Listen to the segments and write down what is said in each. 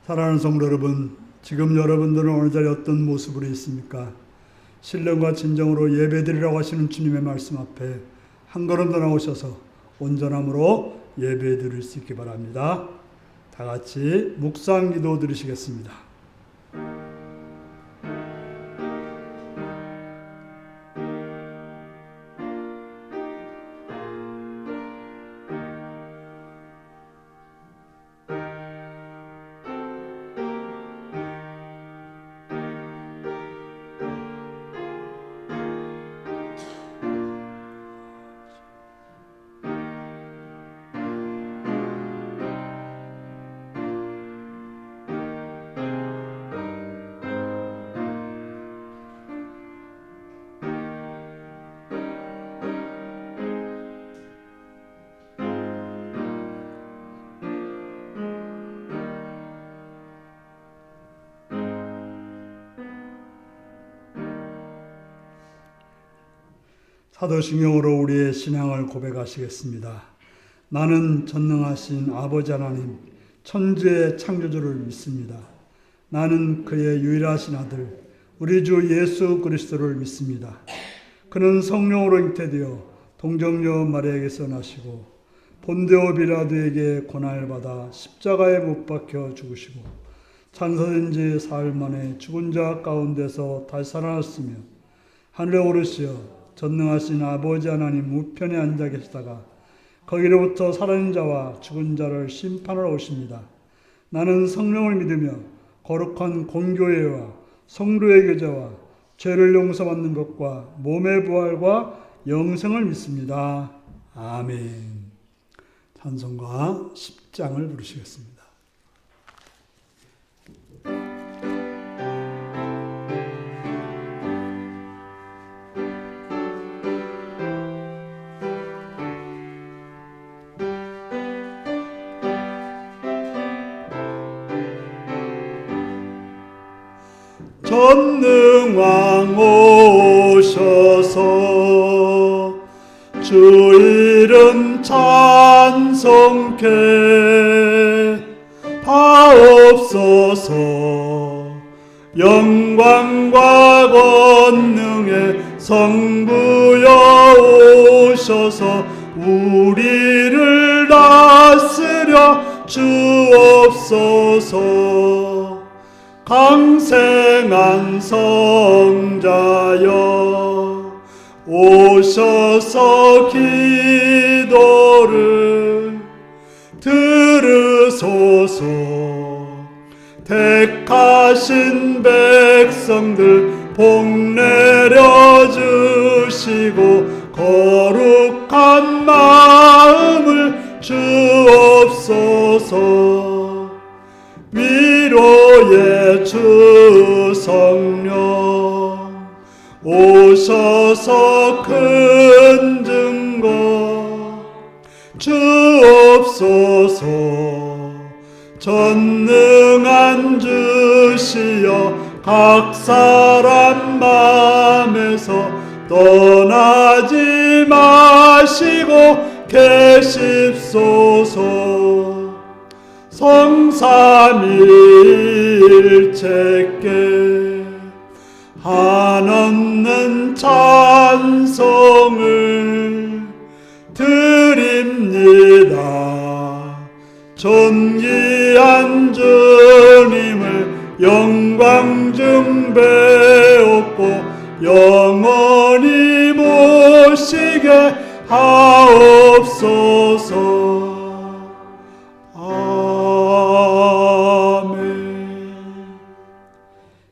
사랑하는 성도 여러분, 지금 여러분들은 오늘 자리에 어떤 모습으로 있습니까? 신령과 진정으로 예배드리라고 하시는 주님의 말씀 앞에 한 걸음 더 나오셔서 온전함으로 예배드릴 수 있기 바랍니다. 다 같이 묵상 기도 드리시겠습니다. 사도신경으로 우리의 신앙을 고백하시겠습니다. 나는 전능하신 아버지 하나님, 천지의 창조주를 믿습니다. 나는 그의 유일하신 아들, 우리 주 예수 그리스도를 믿습니다. 그는 성령으로 잉태되어 동정녀 마리아에게서 나시고 본데오 빌라도에게 고난을 받아 십자가에 못 박혀 죽으시고 장사된 지 사흘 만에 죽은 자 가운데서 다시 살아났으며 하늘에 오르시어 전능하신 아버지 하나님 우편에 앉아 계시다가 거기로부터 살아있는 자와 죽은 자를 심판하러 오십니다. 나는 성령을 믿으며 거룩한 공교회와 성도의 교제와 죄를 용서받는 것과 몸의 부활과 영생을 믿습니다. 아멘. 찬송가 10장을 부르시겠습니다. 전능왕 오셔서 주 이름 찬송케 하옵소서. 영광과 권능의 성부여 오셔서 우리를 다스려 주옵소서. 강생한 성자여 오셔서 기도를 들으소서. 택하신 백성들 복 내려주시고 거룩한 마음을 주옵소서. 위로의 주 성령 오셔서 큰 증거 주옵소서. 전능한 주시여 각 사람 맘에서 떠나지 마시고 계십소서. 성삼일체께 한없는 찬송을 드립니다. 존귀한 주님을 영광 중배옵고 영원히 모시게 하옵소서.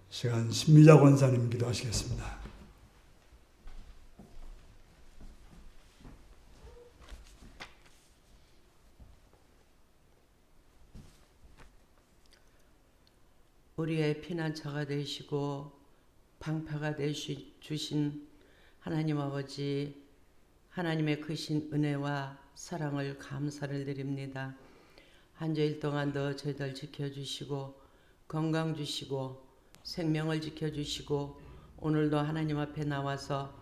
시간 신미자 권사님 기도하시겠습니다. 우리의 피난처가 되시고 방패가 되주신 하나님 아버지, 하나님의 크신 은혜와 사랑을 감사를 드립니다. 한 주일 동안도 저희들 지켜주시고 건강 주시고 생명을 지켜주시고 오늘도 하나님 앞에 나와서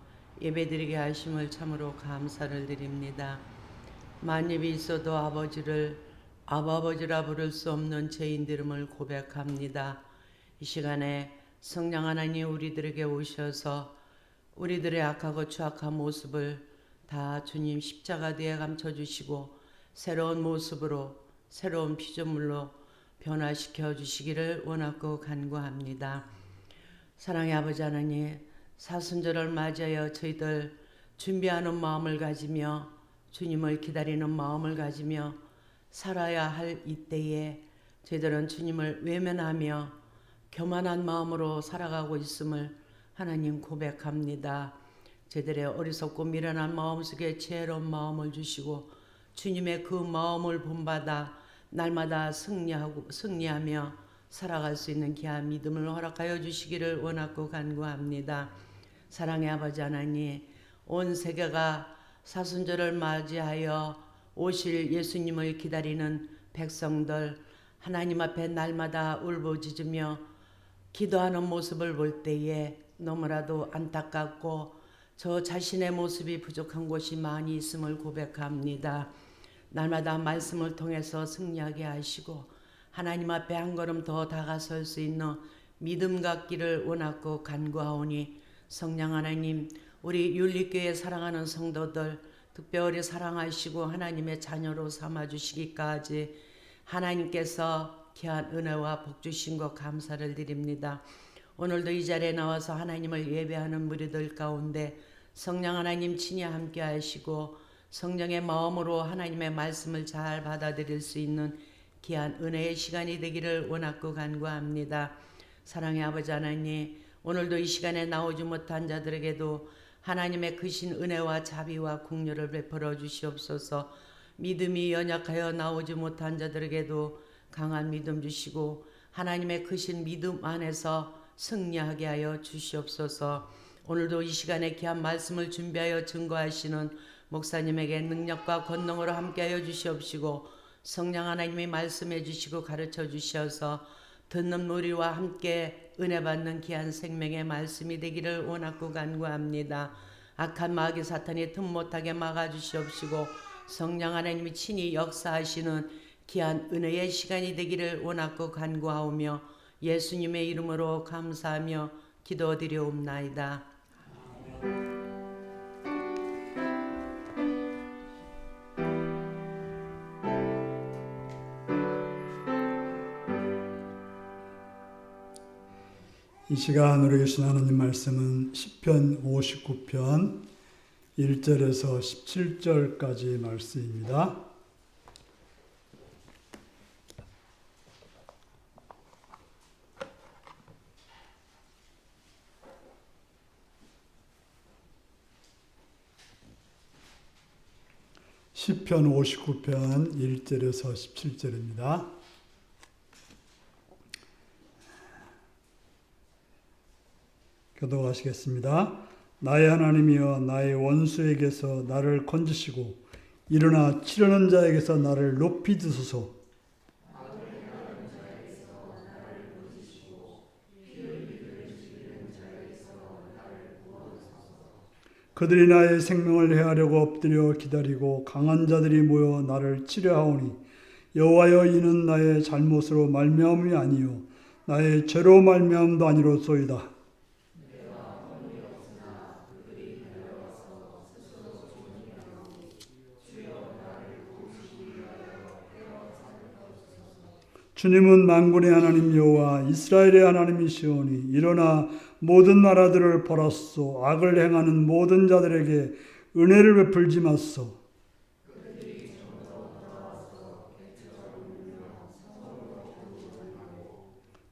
예배드리게 하심을 참으로 감사를 드립니다. 만입이 있어도 아버지를 아버지라 부를 수 없는 죄인들 이름을 고백합니다. 이 시간에 성령 하나님 우리들에게 오셔서 우리들의 악하고 추악한 모습을 다 주님 십자가 뒤에 감춰주시고 새로운 모습으로 새로운 피조물로 변화시켜 주시기를 원하고 간구합니다. 사랑의 아버지 하나님, 사순절을 맞이하여 저희들 준비하는 마음을 가지며 주님을 기다리는 마음을 가지며 살아야 할 이때에 저희들은 주님을 외면하며 교만한 마음으로 살아가고 있음을 하나님 고백합니다. 저희들의 어리석고 미련한 마음속에 지혜로운 마음을 주시고 주님의 그 마음을 본받아 날마다 승리하며 살아갈 수 있는 귀한 믿음을 허락하여 주시기를 원하고 간구합니다. 사랑의 아버지 하나님, 온 세계가 사순절을 맞이하여 오실 예수님을 기다리는 백성들, 하나님 앞에 날마다 울부짖으며 기도하는 모습을 볼 때에 너무나도 안타깝고 저 자신의 모습이 부족한 곳이 많이 있음을 고백합니다. 날마다 말씀을 통해서 승리하게 하시고 하나님 앞에 한 걸음 더 다가설 수 있는 믿음 갖기를 원하고 간구하오니 성령 하나님, 우리 윤리교회 사랑하는 성도들 특별히 사랑하시고 하나님의 자녀로 삼아주시기까지 하나님께서 귀한 은혜와 복 주신 것 감사를 드립니다. 오늘도 이 자리에 나와서 하나님을 예배하는 무리들 가운데 성령 하나님 친히 함께 하시고 성령의 마음으로 하나님의 말씀을 잘 받아들일 수 있는 귀한 은혜의 시간이 되기를 원하고 간구합니다. 사랑의 아버지 하나님, 오늘도 이 시간에 나오지 못한 자들에게도 하나님의 크신 은혜와 자비와 긍휼을 베풀어 주시옵소서. 믿음이 연약하여 나오지 못한 자들에게도 강한 믿음 주시고 하나님의 크신 믿음 안에서 승리하게 하여 주시옵소서. 오늘도 이 시간에 귀한 말씀을 준비하여 증거하시는 목사님에게 능력과 권능으로 함께하여 주시옵시고 성령 하나님이 말씀해 주시고 가르쳐 주셔서 듣는 우리와 함께 은혜 받는 귀한 생명의 말씀이 되기를 원하고 간구합니다. 악한 마귀 사탄이 틈 못하게 막아 주시옵시고 성령 하나님이 친히 역사하시는 귀한 은혜의 시간이 되기를 원하고 간구하오며 예수님의 이름으로 감사하며 기도드리옵나이다. 이 시간 우리 계신 하나님 말씀은 시편 59편 1절에서 17절까지 말씀입니다. 시편 59편 1절에서 17절입니다. 교독하시겠습니다. 나의 하나님이여, 나의 원수에게서 나를 건지시고 일어나 치려는 자에게서 나를 높이 드소서. 그들이 나의 생명을 해하려고 엎드려 기다리고 강한 자들이 모여 나를 치려하오니 여호와여, 이는 나의 잘못으로 말미암음이 아니요 나의 죄로 말미암음도 아니로소이다. 주님은 만군의 하나님 여호와 이스라엘의 하나님이시오니 일어나 모든 나라들을 벌하소. 악을 행하는 모든 자들에게 은혜를 베풀지 마소.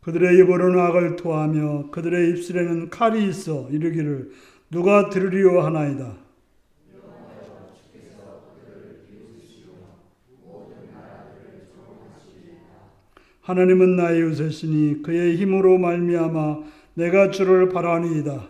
그들의 입으로는 악을 토하며 그들의 입술에는 칼이 있어 이르기를 누가 들으리오 하나이다. 하나님은 나의 요새시니 그의 힘으로 말미암아 내가 주를 바라니이다.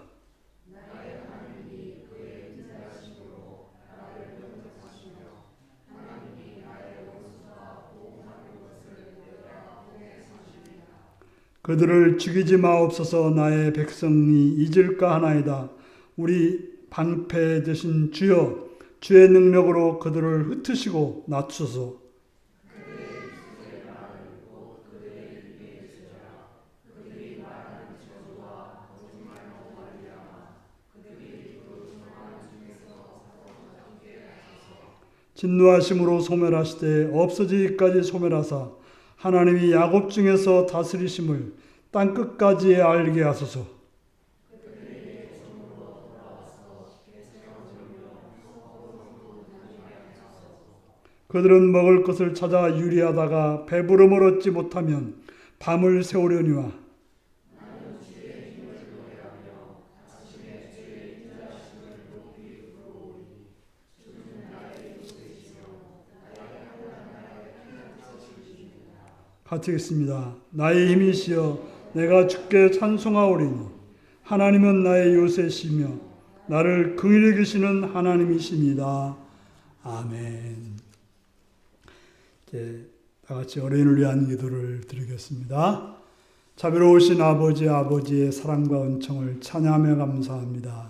그들을 죽이지 마옵소서. 나의 백성이 잊을까 하나이다. 우리 방패 되신 주여, 주의 능력으로 그들을 흩으시고 낮추소. 진노하심으로 소멸하시되 없어지기까지 소멸하사 하나님이 야곱 중에서 다스리심을 땅 끝까지 알게 하소서. 그들은 먹을 것을 찾아 유리하다가 배부름을 얻지 못하면 밤을 새우려니와 같이 읽습니다. 나의 힘이시여 내가 주께 찬송하오리니 하나님은 나의 요새시며 나를 긍휼히 여기시는 하나님이십니다. 아멘. 이제 다 같이 어린이를 위한 기도를 드리겠습니다. 자비로우신 아버지의 사랑과 은총을 찬양하며 감사합니다.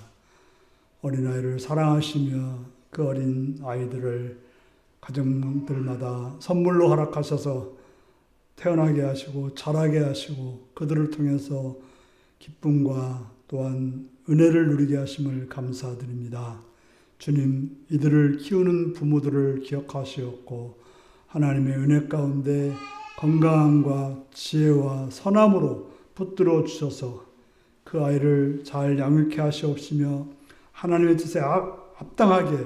어린아이를 사랑하시며 그 어린 아이들을 가정들마다 선물로 허락하셔서 태어나게 하시고 자라게 하시고 그들을 통해서 기쁨과 또한 은혜를 누리게 하심을 감사드립니다. 주님, 이들을 키우는 부모들을 기억하시었고 하나님의 은혜 가운데 건강함과 지혜와 선함으로 붙들어 주셔서 그 아이를 잘 양육케 하시옵시며 하나님의 뜻에 합당하게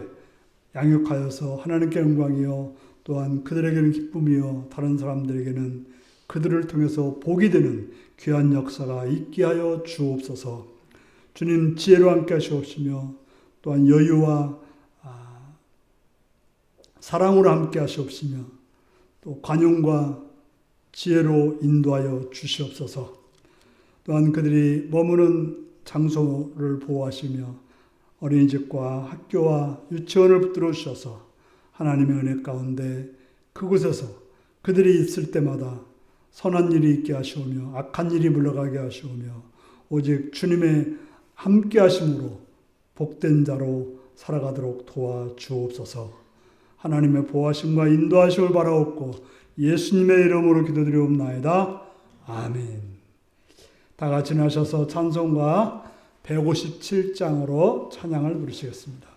양육하여서 하나님께 영광이요 또한 그들에게는 기쁨이요 다른 사람들에게는 그들을 통해서 복이 되는 귀한 역사가 있게 하여 주옵소서. 주님 지혜로 함께 하시옵시며 또한 여유와 사랑으로 함께 하시옵시며 또 관용과 지혜로 인도하여 주시옵소서. 또한 그들이 머무는 장소를 보호하시며 어린이집과 학교와 유치원을 붙들어 주셔서 하나님의 은혜 가운데 그곳에서 그들이 있을 때마다 선한 일이 있게 하시오며 악한 일이 물러가게 하시오며 오직 주님의 함께 하심으로 복된 자로 살아가도록 도와주옵소서. 하나님의 보호하심과 인도하심을 바라옵고 예수님의 이름으로 기도드리옵나이다. 아멘. 다 같이 나셔서 찬송가 157장으로 찬양을 부르시겠습니다.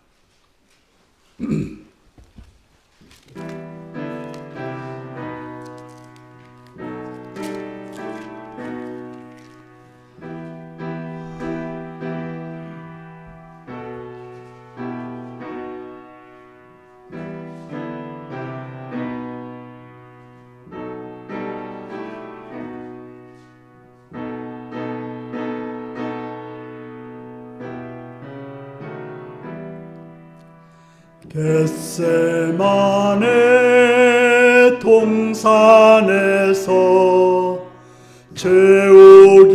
겟세마네 동산에서 최후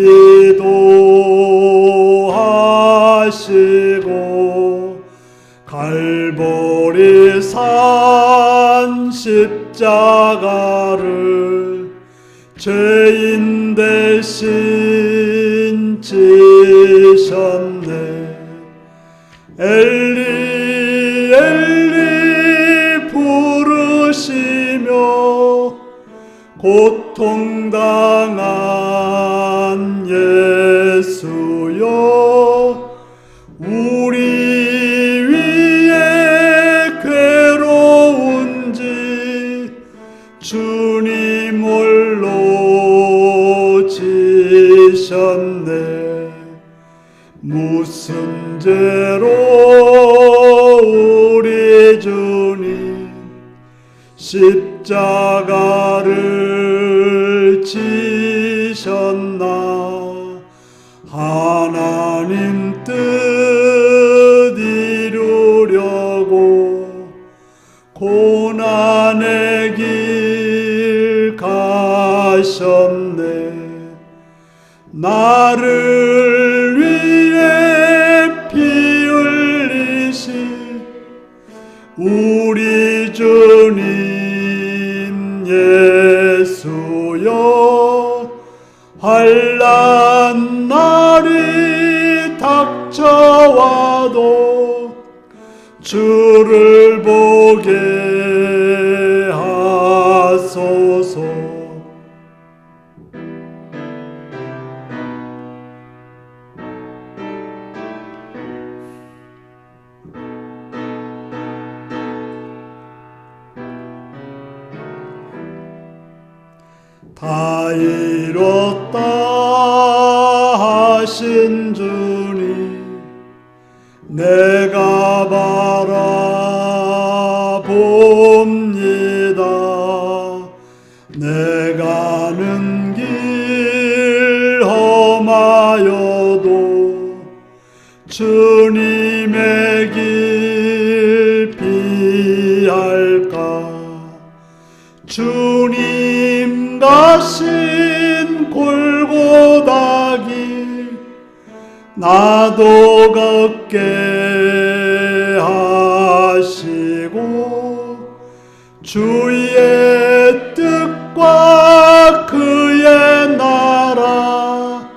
기도하시고 갈보리 산 십자가를 죄인 대신 지셨네. 엘리 엘리 부르시며 고통당한 예수여 우리 위에 괴로운지 주님 홀로 지셨네. 무슨 죄로 우리 주님 십자가를 지셨나. 하나님 뜻 이루려고 고난의 길 가셨네. 나를 위해 피 흘리신 우리 주님 예수여 환난 날이 닥쳐와도 주를 보게 하소서. 다 이뤘다 하신 주님 내가 바라봅니다. 내 가는 길 험하여도 주님의 길 피할까. 주님 가신 골고다 길 나도 걷게 하시고 주의 뜻과 그의 나라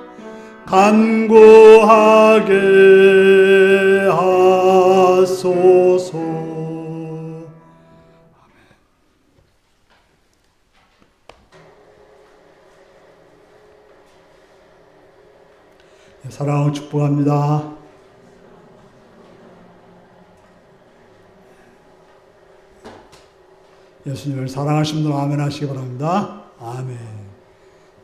간구하게 하소서. 사랑을 축복합니다. 예수님을 사랑하시는 분들 아멘 하시기 바랍니다. 아멘.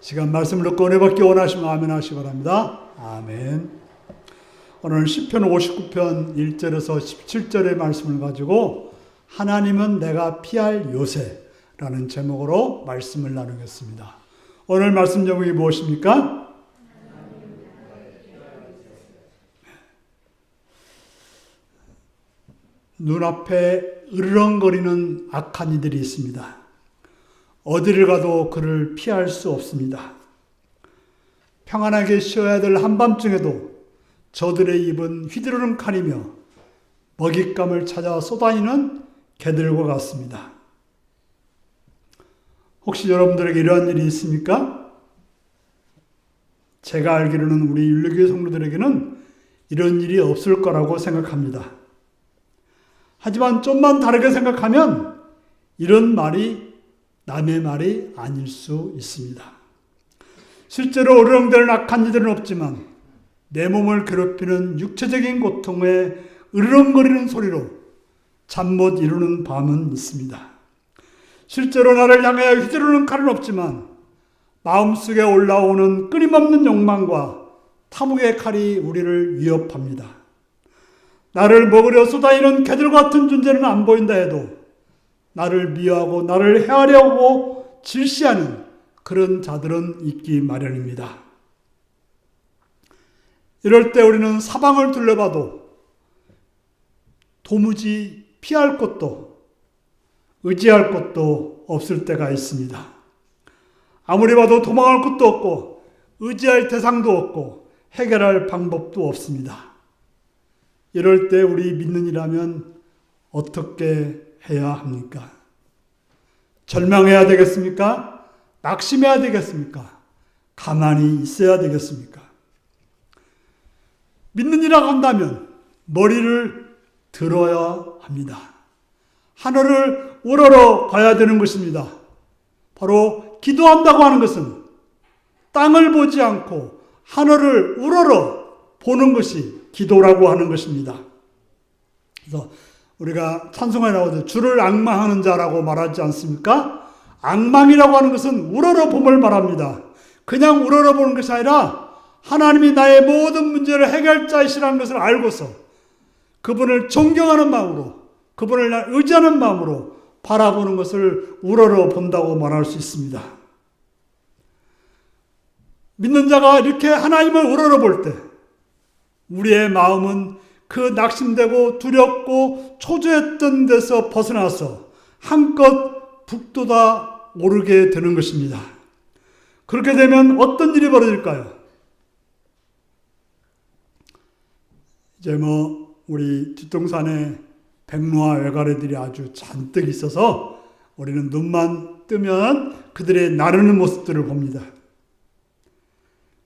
시간 말씀을 듣고 은혜 받기 원하시면 아멘 하시기 바랍니다. 아멘. 오늘 시편 59편 1절에서 17절의 말씀을 가지고 하나님은 내가 피할 요새라는 제목으로 말씀을 나누겠습니다. 오늘 말씀 제목이 무엇입니까? 눈앞에 으르렁거리는 악한 이들이 있습니다. 어디를 가도 그를 피할 수 없습니다. 평안하게 쉬어야 될 한밤중에도 저들의 입은 휘두르는 칼이며 먹잇감을 찾아 쏘다니는 개들과 같습니다. 혹시 여러분들에게 이러한 일이 있습니까? 제가 알기로는 우리 율리교회 성도들에게는 이런 일이 없을 거라고 생각합니다. 하지만 좀만 다르게 생각하면 이런 말이 남의 말이 아닐 수 있습니다. 실제로 으르렁대는 악한 이들은 없지만 내 몸을 괴롭히는 육체적인 고통에 으르렁거리는 소리로 잠 못 이루는 밤은 있습니다. 실제로 나를 향하여 휘두르는 칼은 없지만 마음속에 올라오는 끊임없는 욕망과 탐욕의 칼이 우리를 위협합니다. 나를 먹으려 쏟아지는 개들 같은 존재는 안 보인다 해도 나를 미워하고 나를 해하려고 질시하는 그런 자들은 있기 마련입니다. 이럴 때 우리는 사방을 둘러봐도 도무지 피할 곳도 의지할 곳도 없을 때가 있습니다. 아무리 봐도 도망할 곳도 없고 의지할 대상도 없고 해결할 방법도 없습니다. 이럴 때 우리 믿는 이라면 어떻게 해야 합니까? 절망해야 되겠습니까? 낙심해야 되겠습니까? 가만히 있어야 되겠습니까? 믿는 이라고 한다면 머리를 들어야 합니다. 하늘을 우러러 봐야 되는 것입니다. 바로 기도한다고 하는 것은 땅을 보지 않고 하늘을 우러러 보는 것이 기도라고 하는 것입니다. 그래서 우리가 찬송에 나오듯 주를 앙망하는 자라고 말하지 않습니까? 앙망이라고 하는 것은 우러러 봄을 말합니다. 그냥 우러러 보는 것이 아니라 하나님이 나의 모든 문제를 해결자이시라는 것을 알고서 그분을 존경하는 마음으로, 그분을 의지하는 마음으로 바라보는 것을 우러러 본다고 말할 수 있습니다. 믿는 자가 이렇게 하나님을 우러러 볼 때 우리의 마음은 그 낙심되고 두렵고 초조했던 데서 벗어나서 한껏 북돋아 오르게 되는 것입니다. 그렇게 되면 어떤 일이 벌어질까요? 이제 우리 뒷동산에 백로와 외가리들이 아주 잔뜩 있어서 우리는 눈만 뜨면 그들의 나르는 모습들을 봅니다.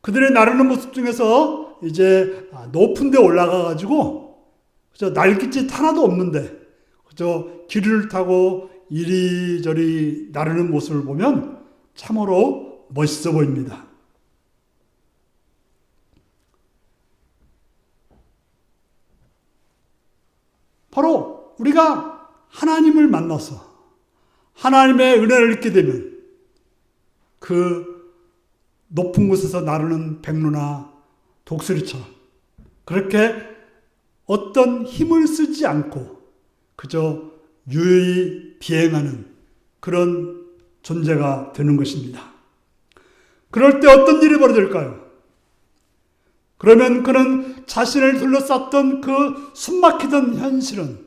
그들의 나르는 모습 중에서 이제 높은 데 올라가 가지고 그저 날깃짓 하나도 없는데 그저 기류를 타고 이리저리 나르는 모습을 보면 참으로 멋있어 보입니다. 바로 우리가 하나님을 만나서 하나님의 은혜를 잊게 되면 그 높은 곳에서 나르는 백로나 독수리처럼 그렇게 어떤 힘을 쓰지 않고 그저 유유히 비행하는 그런 존재가 되는 것입니다. 그럴 때 어떤 일이 벌어질까요? 그러면 그는 자신을 둘러쌌던 그 숨막히던 현실은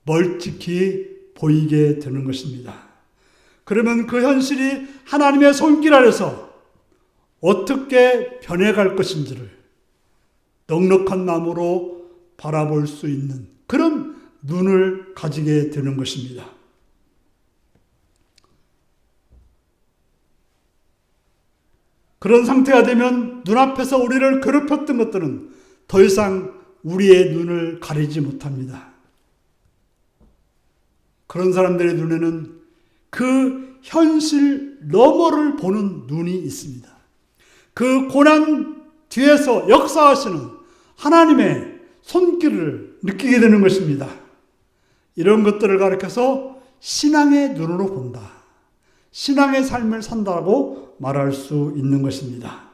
멀찍이 보이게 되는 것입니다. 그러면 그 현실이 하나님의 손길 아래서 어떻게 변해갈 것인지를 넉넉한 마음으로 바라볼 수 있는 그런 눈을 가지게 되는 것입니다. 그런 상태가 되면 눈앞에서 우리를 괴롭혔던 것들은 더 이상 우리의 눈을 가리지 못합니다. 그런 사람들의 눈에는 그 현실 너머를 보는 눈이 있습니다. 그 고난 뒤에서 역사하시는 하나님의 손길을 느끼게 되는 것입니다. 이런 것들을 가리켜서 신앙의 눈으로 본다. 신앙의 삶을 산다고 말할 수 있는 것입니다.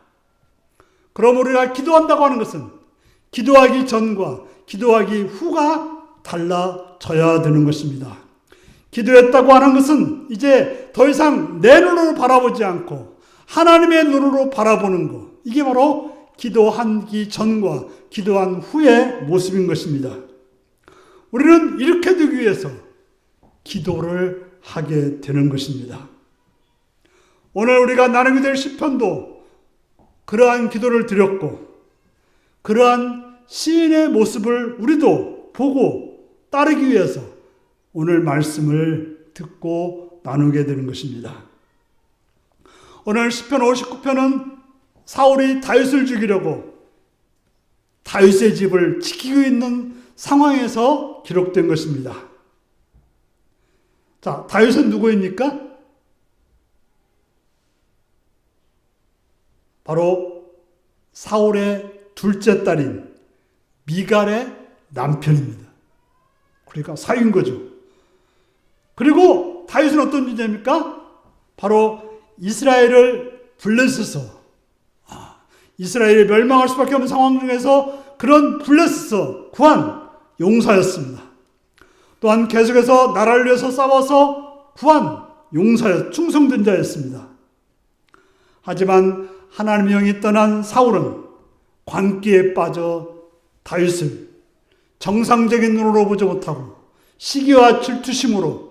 그럼 우리가 기도한다고 하는 것은 기도하기 전과 기도하기 후가 달라져야 되는 것입니다. 기도했다고 하는 것은 이제 더 이상 내 눈으로 바라보지 않고 하나님의 눈으로 바라보는 것. 이게 바로 기도하기 전과 기도한 후의 모습인 것입니다. 우리는 이렇게 되기 위해서 기도를 하게 되는 것입니다. 오늘 우리가 나누게 될 시편도 그러한 기도를 드렸고 그러한 시인의 모습을 우리도 보고 따르기 위해서 오늘 말씀을 듣고 나누게 되는 것입니다. 오늘 시편 59편은 사울이 다윗을 죽이려고 다윗의 집을 지키고 있는 상황에서 기록된 것입니다. 자, 다윗은 누구입니까? 바로 사울의 둘째 딸인 미갈의 남편입니다. 그러니까 사위인 거죠. 그리고 다윗은 어떤 존재입니까? 바로 이스라엘을 블레셋에서 이스라엘이 멸망할 수밖에 없는 상황 중에서 그런 블레셋에서 구한 용사였습니다. 또한 계속해서 나라를 위해서 싸워서 구한 용사였, 충성된 자였습니다. 하지만 하나님의 영이 떠난 사울은 광기에 빠져 다윗을 정상적인 눈으로 보지 못하고 시기와 질투심으로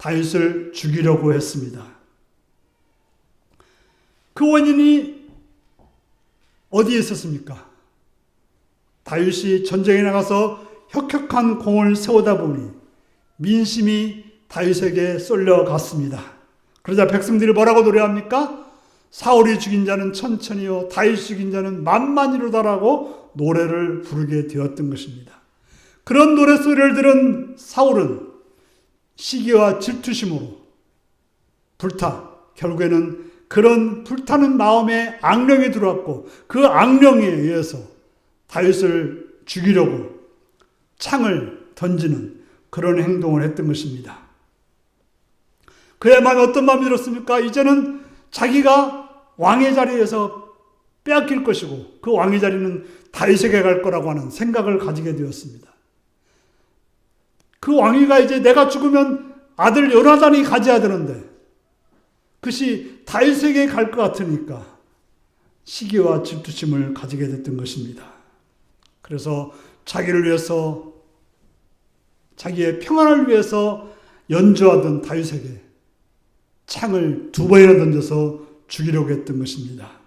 다윗을 죽이려고 했습니다. 그 원인이 어디에 있었습니까? 다윗이 전쟁에 나가서 혁혁한 공을 세우다 보니 민심이 다윗에게 쏠려갔습니다. 그러자 백성들이 뭐라고 노래합니까? 사울이 죽인 자는 천천히요 다윗이 죽인 자는 만만이로다라고 노래를 부르게 되었던 것입니다. 그런 노래소리를 들은 사울은 시기와 질투심으로 결국에는 그런 불타는 마음에 악령이 들어왔고 그 악령에 의해서 다윗을 죽이려고 창을 던지는 그런 행동을 했던 것입니다. 그의 마음에 어떤 마음이 들었습니까? 이제는 자기가 왕의 자리에서 빼앗길 것이고 그 왕의 자리는 다윗에게 갈 거라고 하는 생각을 가지게 되었습니다. 그 왕위가 이제 내가 죽으면 아들 요나단이 가져야 되는데 그것이 다윗에게 갈 것 같으니까 시기와 질투심을 가지게 됐던 것입니다. 그래서 자기를 위해서 자기의 평안을 위해서 연주하던 다윗에게 창을 2번이나 던져서 죽이려고 했던 것입니다.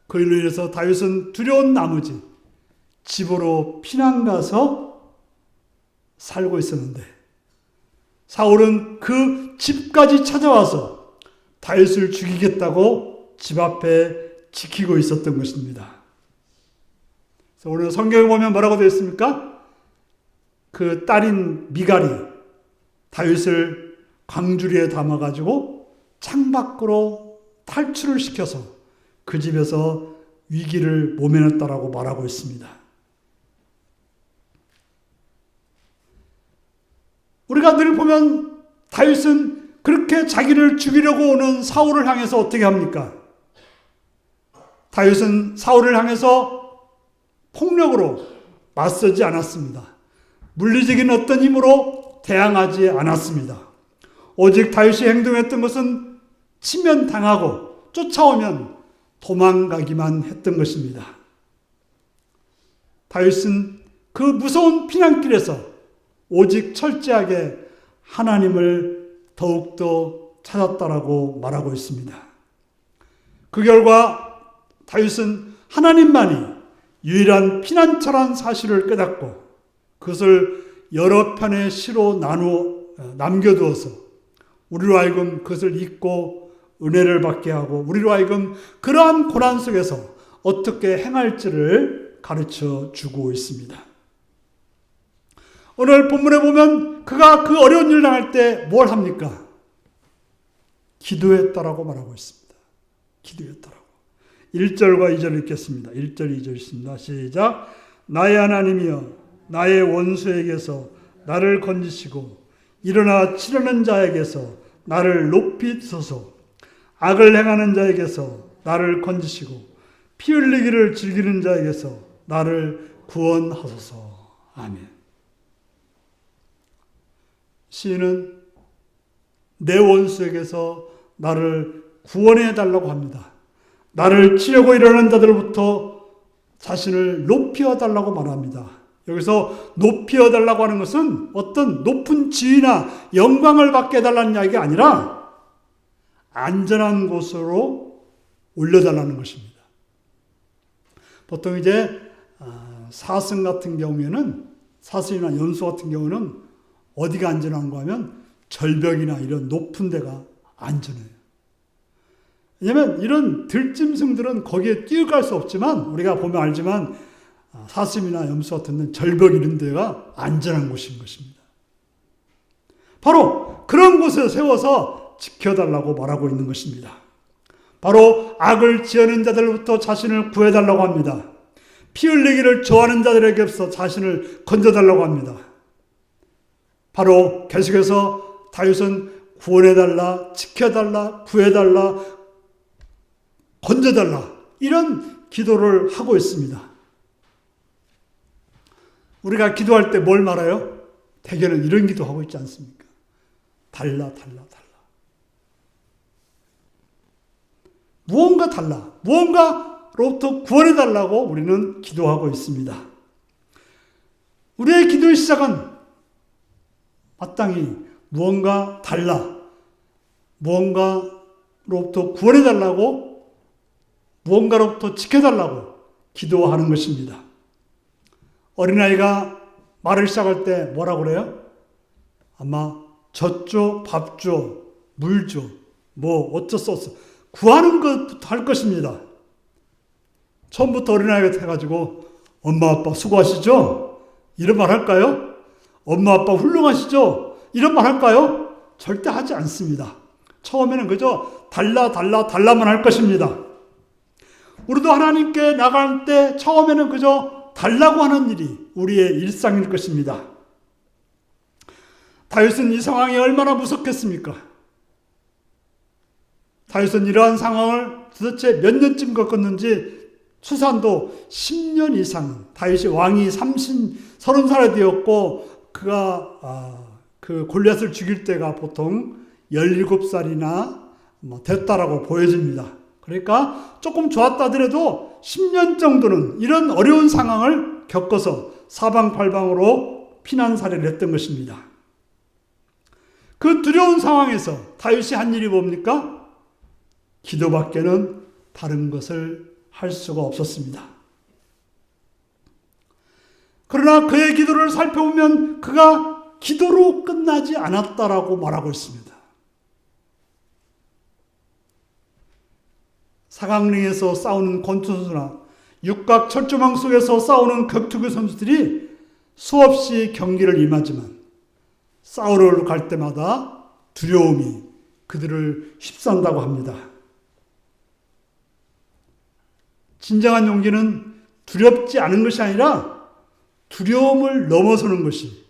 그 일로 인해서 다윗은 두려운 나머지 집으로 피난 가서 살고 있었는데 사울은 그 집까지 찾아와서 다윗을 죽이겠다고 집 앞에 지키고 있었던 것입니다. 그래서 오늘 성경에 보면 뭐라고 되어 있습니까? 그 딸인 미갈이 다윗을 광주리에 담아가지고 창밖으로 탈출을 시켜서 그 집에서 위기를 모면했다라고 말하고 있습니다. 우리가 늘 보면 다윗은 그렇게 자기를 죽이려고 오는 사울을 향해서 어떻게 합니까? 다윗은 사울을 향해서 폭력으로 맞서지 않았습니다. 물리적인 어떤 힘으로 대항하지 않았습니다. 오직 다윗이 행동했던 것은 치면 당하고 쫓아오면 도망가기만 했던 것입니다. 다윗은 그 무서운 피난길에서 오직 철저하게 하나님을 더욱더 찾았다라고 말하고 있습니다. 그 결과 다윗은 하나님만이 유일한 피난처란 사실을 깨닫고 그것을 여러 편의 시로 남겨두어서 우리로 하여금 그것을 읽고 은혜를 받게 하고 우리로 하여금 그러한 고난 속에서 어떻게 행할지를 가르쳐 주고 있습니다. 오늘 본문에 보면 그가 그 어려운 일을 당할 때 뭘 합니까? 기도했다라고 말하고 있습니다. 기도했다라고. 1절과 2절 읽겠습니다. 1절, 2절 있습니다. 시작. 나의 하나님이여 나의 원수에게서 나를 건지시고 일어나 치려는 자에게서 나를 높이 드소서. 악을 행하는 자에게서 나를 건지시고 피 흘리기를 즐기는 자에게서 나를 구원하소서. 아멘. 시인은 내 원수에게서 나를 구원해 달라고 합니다. 나를 치려고 일어나는 자들로부터 자신을 높여 달라고 말합니다. 여기서 높여 달라고 하는 것은 어떤 높은 지위나 영광을 받게 해달라는 이야기가 아니라 안전한 곳으로 올려달라는 것입니다. 보통 이제 사슴 같은 경우에는 사슴이나 연수 같은 경우는 어디가 안전한가 하면 절벽이나 이런 높은 데가 안전해요. 왜냐하면 이런 들짐승들은 거기에 뛰어갈 수 없지만 우리가 보면 알지만 사슴이나 염소 같은 데는 절벽 이런 데가 안전한 곳인 것입니다. 바로 그런 곳에 세워서 지켜달라고 말하고 있는 것입니다. 바로 악을 지어낸 자들로부터 자신을 구해달라고 합니다. 피 흘리기를 좋아하는 자들에게서 자신을 건져달라고 합니다. 바로 계속해서 다윗은 구원해달라, 지켜달라, 구해달라, 건져달라 이런 기도를 하고 있습니다. 우리가 기도할 때 뭘 말해요? 대개는 이런 기도하고 있지 않습니까? 달라. 무언가 달라. 무언가로부터 구원해달라고 우리는 기도하고 있습니다. 우리의 기도의 시작은 마땅히 무언가 달라. 무언가로부터 구원해달라고 무언가로부터 지켜달라고 기도하는 것입니다. 어린아이가 말을 시작할 때 뭐라고 그래요? 아마 젖 줘, 밥 줘, 물 줘, 뭐 어쩔 수 없어. 구하는 것부터 할 것입니다. 처음부터 어린아이가 해가지고 엄마 아빠 수고하시죠? 이런 말 할까요? 엄마 아빠 훌륭하시죠? 이런 말 할까요? 절대 하지 않습니다. 처음에는 그저 달라만 할 것입니다. 우리도 하나님께 나갈 때 처음에는 그저 달라고 하는 일이 우리의 일상일 것입니다. 다윗은 이 상황이 얼마나 무섭겠습니까? 다윗은 이러한 상황을 도대체 몇 년쯤 겪었는지 추산도 10년 이상, 다윗이 왕이 30살이 되었고 그가 그 골리앗을 죽일 때가 보통 17살이나 됐다라고 보여집니다. 그러니까 조금 좋았다 하더라도 10년 정도는 이런 어려운 상황을 겪어서 사방팔방으로 피난살이를 했던 것입니다. 그 두려운 상황에서 다윗이 한 일이 뭡니까? 기도밖에는 다른 것을 할 수가 없었습니다. 그러나 그의 기도를 살펴보면 그가 기도로 끝나지 않았다라고 말하고 있습니다. 사강링에서 싸우는 권투선수나 육각 철조망 속에서 싸우는 격투기 선수들이 수없이 경기를 임하지만 싸우러 갈 때마다 두려움이 그들을 휩싼다고 합니다. 진정한 용기는 두렵지 않은 것이 아니라 두려움을 넘어서는 것이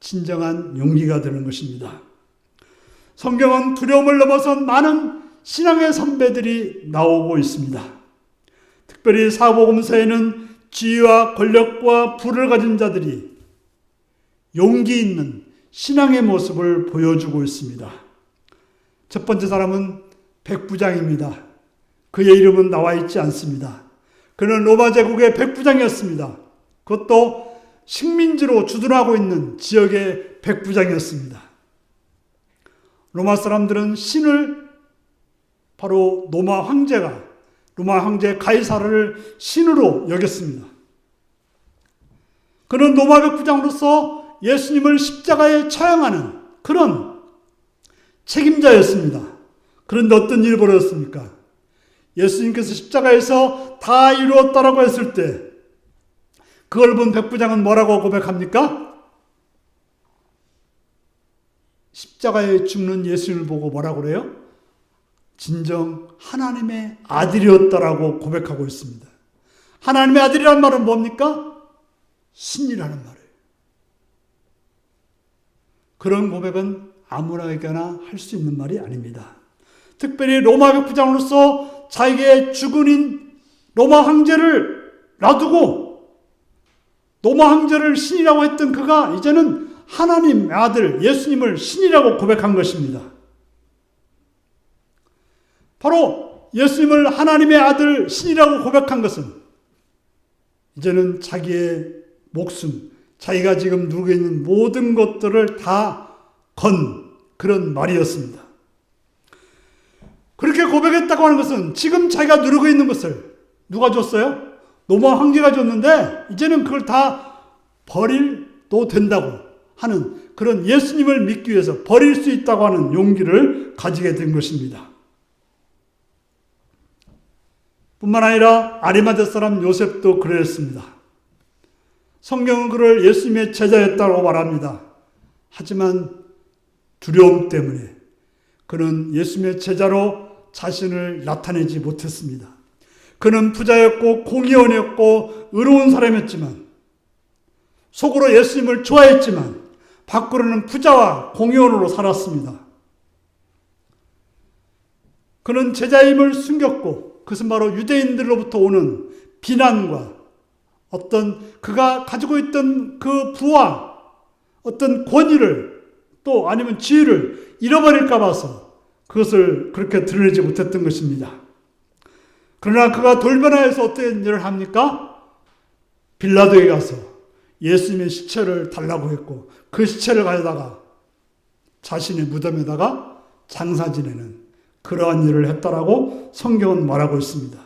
진정한 용기가 되는 것입니다. 성경은 두려움을 넘어선 많은 신앙의 선배들이 나오고 있습니다. 특별히 사복음서에는 지위와 권력과 부를 가진 자들이 용기 있는 신앙의 모습을 보여주고 있습니다. 첫 번째 사람은 백부장입니다. 그의 이름은 나와 있지 않습니다. 그는 로마 제국의 백부장이었습니다. 그것도 식민지로 주둔하고 있는 지역의 백부장이었습니다. 로마 사람들은 신을 바로 로마 황제 가이사르를 신으로 여겼습니다. 그는 로마 백부장으로서 예수님을 십자가에 처형하는 그런 책임자였습니다. 그런데 어떤 일이 벌어졌습니까? 예수님께서 십자가에서 다 이루었다라고 했을 때 그걸 본 백부장은 뭐라고 고백합니까? 십자가에 죽는 예수님을 보고 뭐라고 그래요? 진정 하나님의 아들이었다라고 고백하고 있습니다. 하나님의 아들이라는 말은 뭡니까? 신이라는 말이에요. 그런 고백은 아무나에게나 할 수 있는 말이 아닙니다. 특별히 로마 백부장으로서 자기의 주군인 로마 황제를 놔두고 로마 황제를 신이라고 했던 그가 이제는 하나님의 아들 예수님을 신이라고 고백한 것입니다. 바로 예수님을 하나님의 아들 신이라고 고백한 것은 이제는 자기의 목숨, 자기가 지금 누르고 있는 모든 것들을 다 건 그런 말이었습니다. 그렇게 고백했다고 하는 것은 지금 자기가 누르고 있는 것을 누가 줬어요? 로마 황제가 줬는데 이제는 그걸 다 버릴도 된다고 하는 그런 예수님을 믿기 위해서 버릴 수 있다고 하는 용기를 가지게 된 것입니다. 뿐만 아니라 아리마대 사람 요셉도 그랬습니다. 성경은 그를 예수님의 제자였다고 말합니다. 하지만 두려움 때문에 그는 예수님의 제자로 자신을 나타내지 못했습니다. 그는 부자였고 공의원이었고 의로운 사람이었지만 속으로 예수님을 좋아했지만 밖으로는 부자와 공의원으로 살았습니다. 그는 제자임을 숨겼고 그것은 바로 유대인들로부터 오는 비난과 어떤 그가 가지고 있던 그 부와 어떤 권위를 또 아니면 지위를 잃어버릴까 봐서 그것을 그렇게 드러내지 못했던 것입니다. 그러나 그가 돌변화해서 어떤 일을 합니까? 빌라도에 가서 예수님의 시체를 달라고 했고 그 시체를 가져다가 자신의 무덤에다가 장사 지내는 그러한 일을 했다라고 성경은 말하고 있습니다.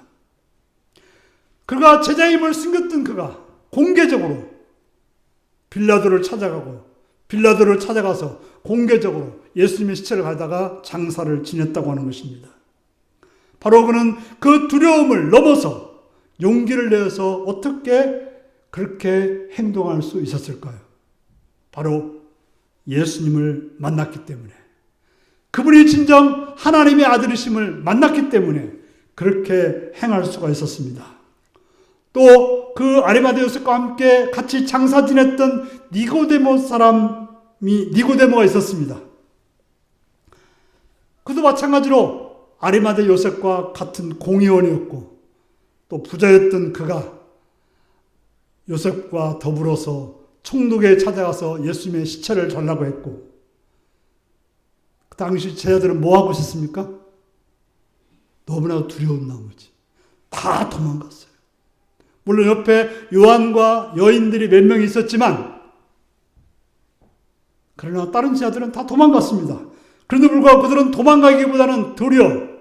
그가 제자임을 숨겼던 그가 공개적으로 빌라도를 찾아가서 공개적으로 예수님의 시체를 가져다가 장사를 지냈다고 하는 것입니다. 바로 그는 그 두려움을 넘어서 용기를 내어서 어떻게 그렇게 행동할 수 있었을까요? 바로 예수님을 만났기 때문에 그분이 진정 하나님의 아들이심을 만났기 때문에 그렇게 행할 수가 있었습니다. 또 그 아리마대 요셉과 함께 같이 장사 지냈던 니고데모가 있었습니다. 그도 마찬가지로 아리마대 요셉과 같은 공의원이었고 또 부자였던 그가 요셉과 더불어서 총독에 찾아가서 예수님의 시체를 달라고 했고 그 당시 제자들은 뭐하고 있었습니까? 너무나 두려운 나머지 다 도망갔어요. 물론 옆에 요한과 여인들이 몇 명 있었지만 그러나 다른 제자들은 다 도망갔습니다. 그런데 불구하고 그들은 도망가기보다는 도리어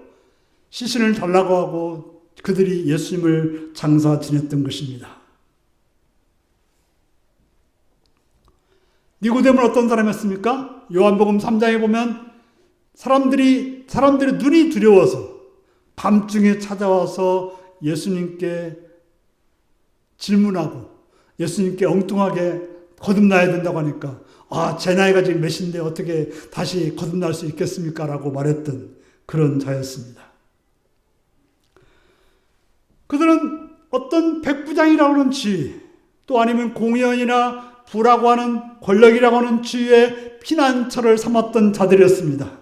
시신을 달라고 하고 그들이 예수님을 장사 지냈던 것입니다. 니고데모는 어떤 사람이었습니까? 요한복음 3장에 보면 사람들이 눈이 두려워서 밤중에 찾아와서 예수님께 질문하고 예수님께 엉뚱하게 거듭나야 된다고 하니까 제 나이가 지금 몇인데 어떻게 다시 거듭날 수 있겠습니까? 라고 말했던 그런 자였습니다. 그들은 어떤 백부장이라고 하는 지위 또 아니면 공의원이나 부라고 하는 권력이라고 하는 지위의 피난처를 삼았던 자들이었습니다.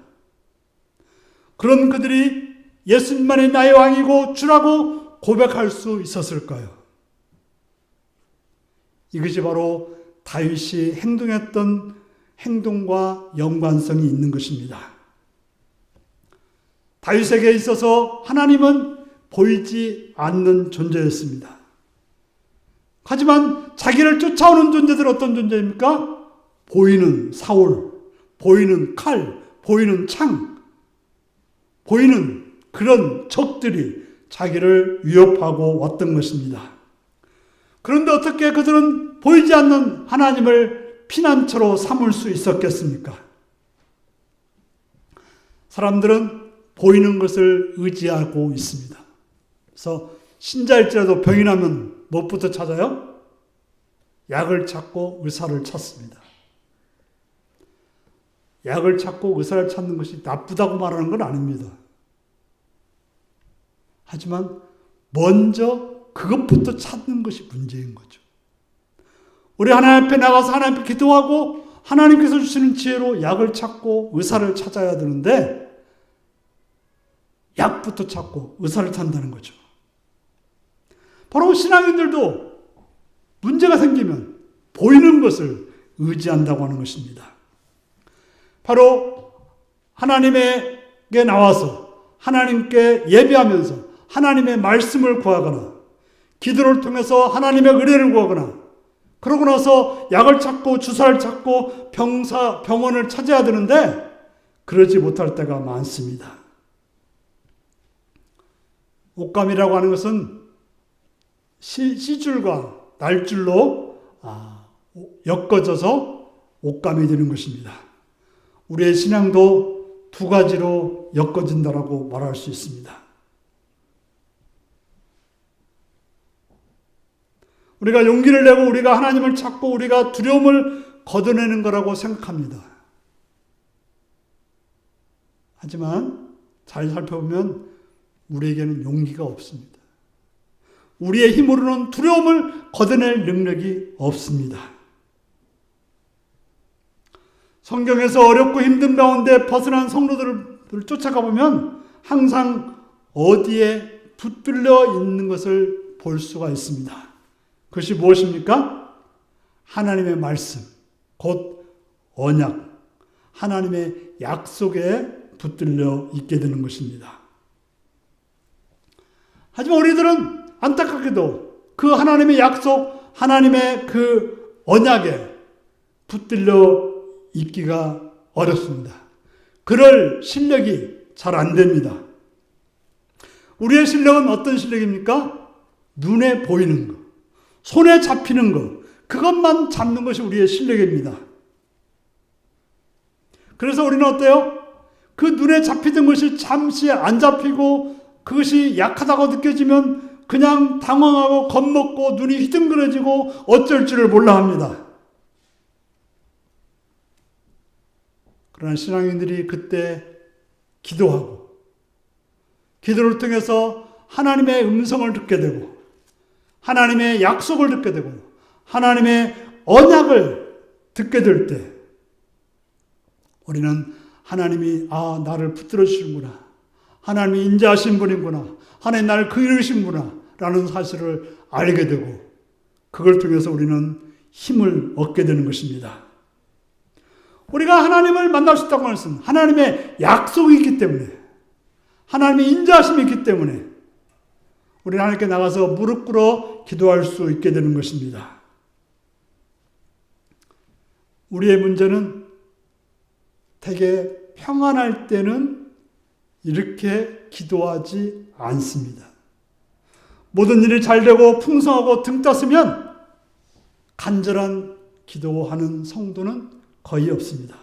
그런 그들이 예수님만이 나의 왕이고 주라고 고백할 수 있었을까요? 이것이 바로 다윗이 행동했던 행동과 연관성이 있는 것입니다. 다윗에게 있어서 하나님은 보이지 않는 존재였습니다. 하지만 자기를 쫓아오는 존재들 어떤 존재입니까? 보이는 사울, 보이는 칼, 보이는 창, 보이는 그런 적들이 자기를 위협하고 왔던 것입니다. 그런데 어떻게 그들은 보이지 않는 하나님을 피난처로 삼을 수 있었겠습니까? 사람들은 보이는 것을 의지하고 있습니다. 그래서 신자일지라도 병이 나면 무엇부터 찾아요? 약을 찾고 의사를 찾습니다. 약을 찾고 의사를 찾는 것이 나쁘다고 말하는 건 아닙니다. 하지만 먼저 그것부터 찾는 것이 문제인 거죠. 우리 하나님 앞에 나가서 하나님 앞에 기도하고 하나님께서 주시는 지혜로 약을 찾고 의사를 찾아야 되는데 약부터 찾고 의사를 찾는다는 거죠. 바로 신앙인들도 문제가 생기면 보이는 것을 의지한다고 하는 것입니다. 바로 하나님에게 나와서 하나님께 예배하면서 하나님의 말씀을 구하거나 기도를 통해서 하나님의 은혜를 구하거나 그러고 나서 약을 찾고 주사를 찾고 병원을 찾아야 되는데 그러지 못할 때가 많습니다. 옥감이라고 하는 것은 시줄과 날줄로 엮어져서 옥감이 되는 것입니다. 우리의 신앙도 두 가지로 엮어진다라고 말할 수 있습니다. 우리가 용기를 내고 우리가 하나님을 찾고 우리가 두려움을 걷어내는 거라고 생각합니다. 하지만 잘 살펴보면 우리에게는 용기가 없습니다. 우리의 힘으로는 두려움을 걷어낼 능력이 없습니다. 성경에서 어렵고 힘든 가운데 벗어난 성도들을 쫓아가 보면 항상 어디에 붙들려 있는 것을 볼 수가 있습니다. 그것이 무엇입니까? 하나님의 말씀, 곧 언약, 하나님의 약속에 붙들려 있게 되는 것입니다. 하지만 우리들은 안타깝게도 그 하나님의 약속, 하나님의 그 언약에 붙들려 있기가 어렵습니다. 그럴 실력이 잘 안 됩니다. 우리의 실력은 어떤 실력입니까? 눈에 보이는 것, 손에 잡히는 것, 그것만 잡는 것이 우리의 실력입니다. 그래서 우리는 어때요? 그 눈에 잡히던 것이 잠시 안 잡히고 그것이 약하다고 느껴지면 그냥 당황하고 겁먹고 눈이 휘둥그레지고 어쩔 줄을 몰라 합니다. 그러나 신앙인들이 그때 기도하고 기도를 통해서 하나님의 음성을 듣게 되고 하나님의 약속을 듣게 되고 하나님의 언약을 듣게 될 때 우리는 하나님이 나를 붙들어 주시는구나. 하나님이 인자하신 분이구나. 하나님 나를 그리우신구나. 라는 사실을 알게 되고 그걸 통해서 우리는 힘을 얻게 되는 것입니다. 우리가 하나님을 만날 수 있다고 하는 것은 하나님의 약속이 있기 때문에 하나님의 인자하심이 있기 때문에 우리는 하나님께 나가서 무릎 꿇어 기도할 수 있게 되는 것입니다. 우리의 문제는 되게 평안할 때는 이렇게 기도하지 않습니다. 모든 일이 잘 되고 풍성하고 등 떴으면 간절한 기도하는 성도는 거의 없습니다.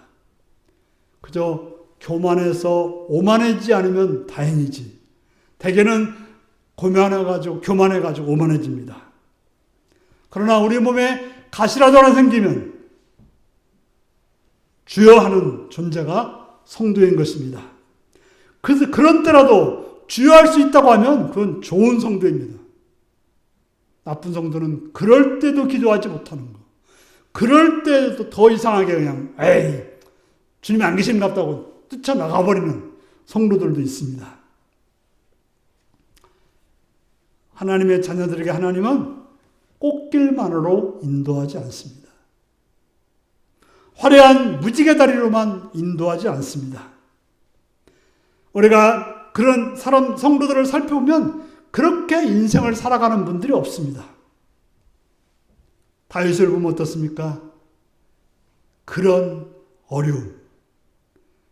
그저 교만해서 오만해지지 않으면 다행이지. 대개는 교만해가지고 오만해집니다. 그러나 우리 몸에 가시라도 하나 생기면 주여 하는 존재가 성도인 것입니다. 그래서 그런 때라도 주여 할 수 있다고 하면 그건 좋은 성도입니다. 나쁜 성도는 그럴 때도 기도하지 못하는 거. 그럴 때도 더 이상하게 그냥 주님이 안 계신 것 같다고 뛰쳐나가버리는 성도들도 있습니다. 하나님의 자녀들에게 하나님은 꽃길만으로 인도하지 않습니다. 화려한 무지개 다리로만 인도하지 않습니다. 우리가 그런 성도들을 살펴보면 그렇게 인생을 살아가는 분들이 없습니다. 다윗을 보면 어떻습니까? 그런 어려움,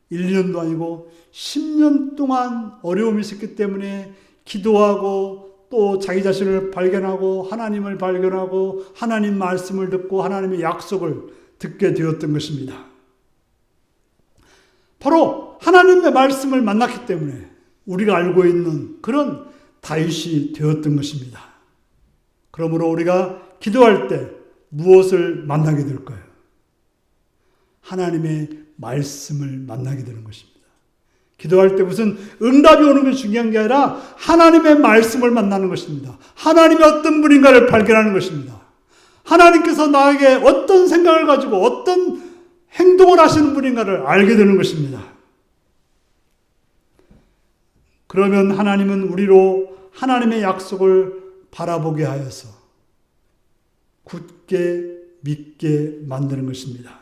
1, 2년도 아니고 10년 동안 어려움이 있었기 때문에 기도하고 또 자기 자신을 발견하고 하나님을 발견하고 하나님 말씀을 듣고 하나님의 약속을 듣게 되었던 것입니다. 바로 하나님의 말씀을 만났기 때문에 우리가 알고 있는 그런 다윗이 되었던 것입니다. 그러므로 우리가 기도할 때 무엇을 만나게 될까요? 하나님의 말씀을 만나게 되는 것입니다. 기도할 때 무슨 응답이 오는 것이 중요한 게 아니라 하나님의 말씀을 만나는 것입니다. 하나님이 어떤 분인가를 발견하는 것입니다. 하나님께서 나에게 어떤 생각을 가지고 어떤 행동을 하시는 분인가를 알게 되는 것입니다. 그러면 하나님은 우리로 하나님의 약속을 바라보게 하여서 굳게 믿게 만드는 것입니다.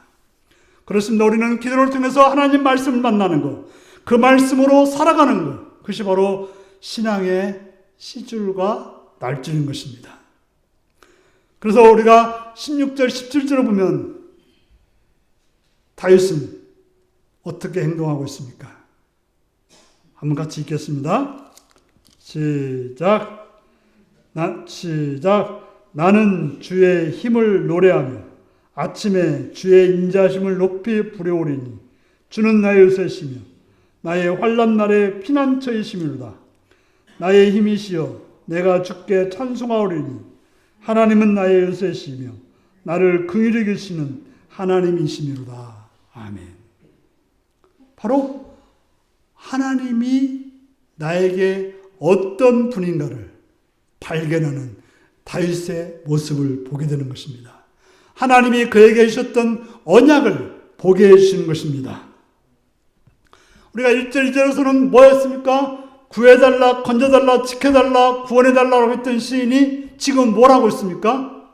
그렇습니다. 우리는 기도를 통해서 하나님 말씀을 만나는 것, 그 말씀으로 살아가는 것, 그것이 바로 신앙의 시줄과 날줄인 것입니다. 그래서 우리가 16절, 17절을 보면 다윗은 어떻게 행동하고 있습니까? 한번 같이 읽겠습니다. 시작. 나는 주의 힘을 노래하며 아침에 주의 인자심을 높이 부려오리니 주는 나의 요새시며 나의 환난 날의 피난처이시미로다. 나의 힘이시여 내가 주께 찬송하오리니 하나님은 나의 요새시며 나를 긍휼히 여기시는 하나님이시미로다. 아멘. 바로 하나님이 나에게 어떤 분인가를 발견하는 다윗의 모습을 보게 되는 것입니다. 하나님이 그에게 주셨던 언약을 보게 해주시는 것입니다. 우리가 1절, 2절에서는 뭐였습니까? 구해달라, 건져달라, 지켜달라, 구원해달라고 했던 시인이 지금 뭐라고 있습니까?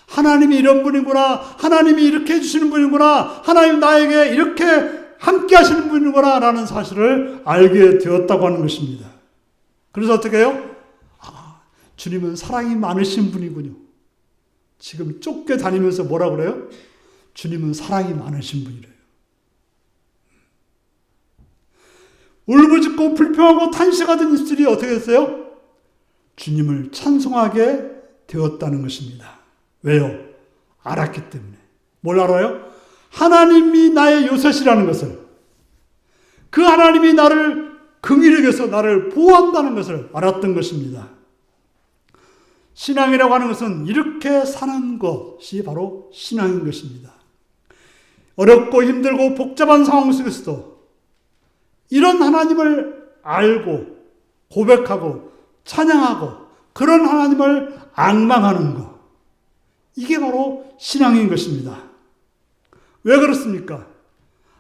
하나님이 이런 분이구나, 하나님이 이렇게 해주시는 분이구나, 하나님 나에게 이렇게 함께 하시는 분이구나 라는 사실을 알게 되었다고 하는 것입니다. 그래서 어떻게 해요? 주님은 사랑이 많으신 분이군요. 지금 쫓겨 다니면서 뭐라 그래요? 주님은 사랑이 많으신 분이래요. 울부짖고 불평하고 탄식하던 입술이 어떻게 됐어요? 주님을 찬송하게 되었다는 것입니다. 왜요? 알았기 때문에. 뭘 알아요? 하나님이 나의 요새시라는 것을, 그 하나님이 나를 긍휼히 여겨서 나를 보호한다는 것을 알았던 것입니다. 신앙이라고 하는 것은 이렇게 사는 것이 바로 신앙인 것입니다. 어렵고 힘들고 복잡한 상황 속에서도 이런 하나님을 알고 고백하고 찬양하고 그런 하나님을 앙망하는 것, 이게 바로 신앙인 것입니다. 왜 그렇습니까?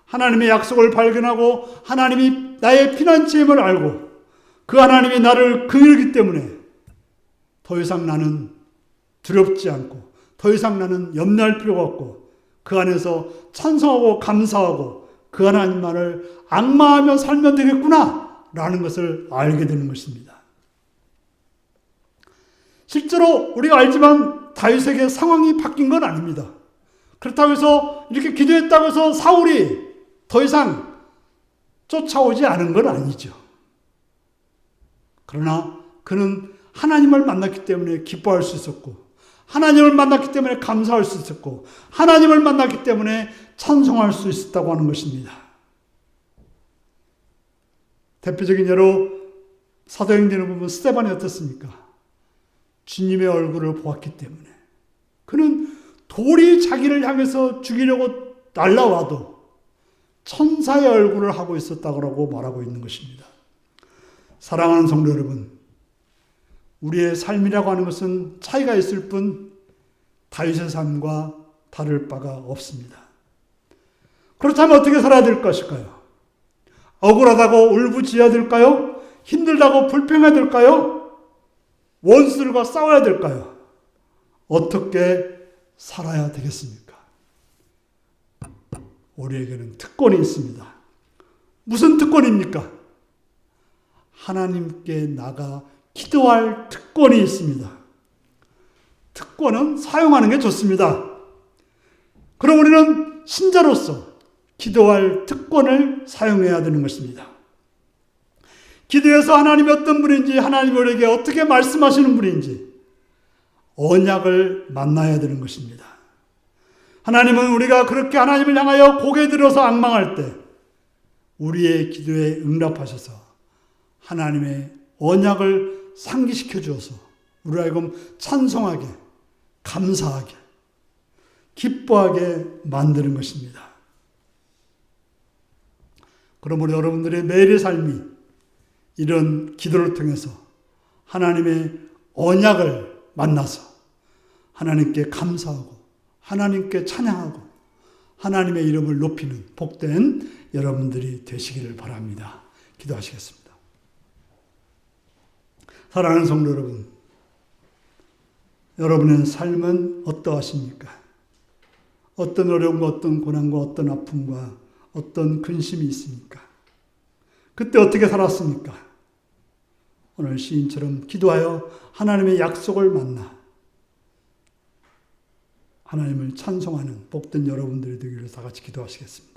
하나님의 약속을 발견하고 하나님이 나의 피난처임을 알고 그 하나님이 나를 긍휼하기 때문에 더 이상 나는 두렵지 않고 더 이상 나는 염려할 필요가 없고 그 안에서 찬송하고 감사하고 그 하나님만을 앙망하며 살면 되겠구나 라는 것을 알게 되는 것입니다. 실제로 우리가 알지만 다윗에게 상황이 바뀐 건 아닙니다. 그렇다고 해서 이렇게 기도했다고 해서 사울이 더 이상 쫓아오지 않은 건 아니죠. 그러나 그는 하나님을 만났기 때문에 기뻐할 수 있었고 하나님을 만났기 때문에 감사할 수 있었고 하나님을 만났기 때문에 찬송할 수 있었다고 하는 것입니다. 대표적인 예로 사도행전을 보면 스데반이 어떻습니까? 주님의 얼굴을 보았기 때문에 그는 돌이 자기를 향해서 죽이려고 날라와도 천사의 얼굴을 하고 있었다고 말하고 있는 것입니다. 사랑하는 성도 여러분, 우리의 삶이라고 하는 것은 차이가 있을 뿐 다윗의 삶과 다를 바가 없습니다. 그렇다면 어떻게 살아야 될 것일까요? 억울하다고 울부짖어야 될까요? 힘들다고 불평해야 될까요? 원수들과 싸워야 될까요? 어떻게 살아야 되겠습니까? 우리에게는 특권이 있습니다. 무슨 특권입니까? 하나님께 나가 기도할 특권이 있습니다. 특권은 사용하는 게 좋습니다. 그럼 우리는 신자로서 기도할 특권을 사용해야 되는 것입니다. 기도에서 하나님이 어떤 분인지, 하나님이 우리에게 어떻게 말씀하시는 분인지 언약을 만나야 되는 것입니다. 하나님은 우리가 그렇게 하나님을 향하여 고개 들어서 앙망할 때 우리의 기도에 응답하셔서 하나님의 언약을 상기시켜 주어서 우리를 하여금 찬송하게, 감사하게, 기뻐하게 만드는 것입니다. 그러므로 여러분들의 매일의 삶이 이런 기도를 통해서 하나님의 언약을 만나서 하나님께 감사하고 하나님께 찬양하고 하나님의 이름을 높이는 복된 여러분들이 되시기를 바랍니다. 기도하시겠습니다. 사랑하는 성도 여러분, 여러분의 삶은 어떠하십니까? 어떤 어려움과 어떤 고난과 어떤 아픔과 어떤 근심이 있습니까? 그때 어떻게 살았습니까? 오늘 시인처럼 기도하여 하나님의 약속을 만나 하나님을 찬송하는 복된 여러분들이 되기를 다 같이 기도하시겠습니다.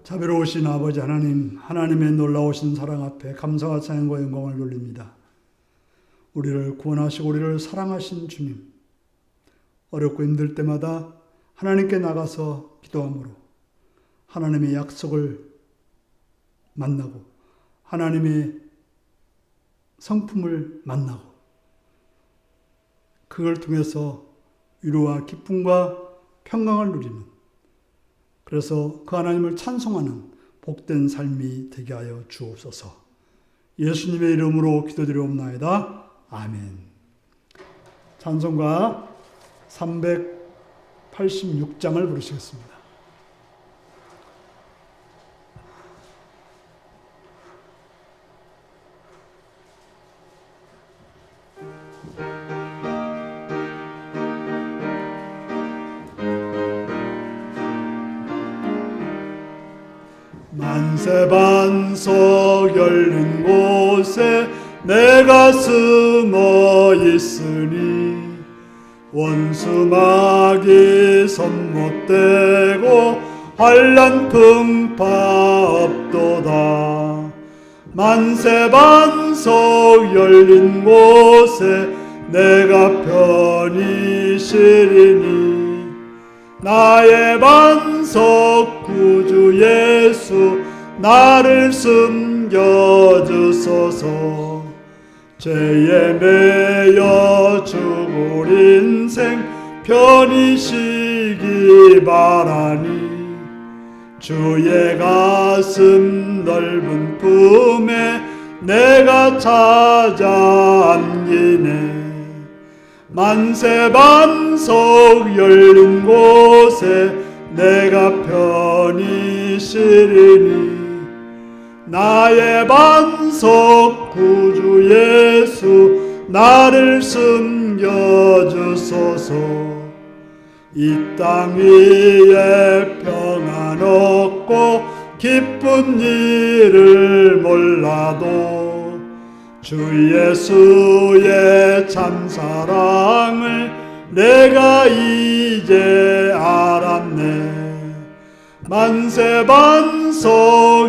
자비로우신 아버지 하나님, 하나님의 놀라우신 사랑 앞에 감사와 찬양과 영광을 돌립니다. 우리를 구원하시고 우리를 사랑하신 주님, 어렵고 힘들 때마다 하나님께 나가서 기도함으로 하나님의 약속을 만나고 하나님의 성품을 만나고 그걸 통해서 위로와 기쁨과 평강을 누리는, 그래서 그 하나님을 찬송하는 복된 삶이 되게 하여 주옵소서. 예수님의 이름으로 기도드리옵나이다. 아멘. 찬송가 386장을 부르시겠습니다. 만세반석 열린 곳에 내가 숨어 있으니 원수마귀 손 못대고 환난 풍파 없도다. 만세반석 열린 곳에 내가 편히 쉬리니 나의 반석 구주 예수 나를 숨겨주소서. 죄에 매여 죽을 인생 편히 쉬기 바라니 주의 가슴 넓은 품에 내가 찾아 안기네. 만세반석 열린 곳에 내가 편히 쉬리니 나의 반석 구주 예수 나를 숨겨주소서. 이 땅 위에 평안 없고 기쁜 일을 몰라도 주 예수의 참 사랑을 내가 이제 알았네. 만세반석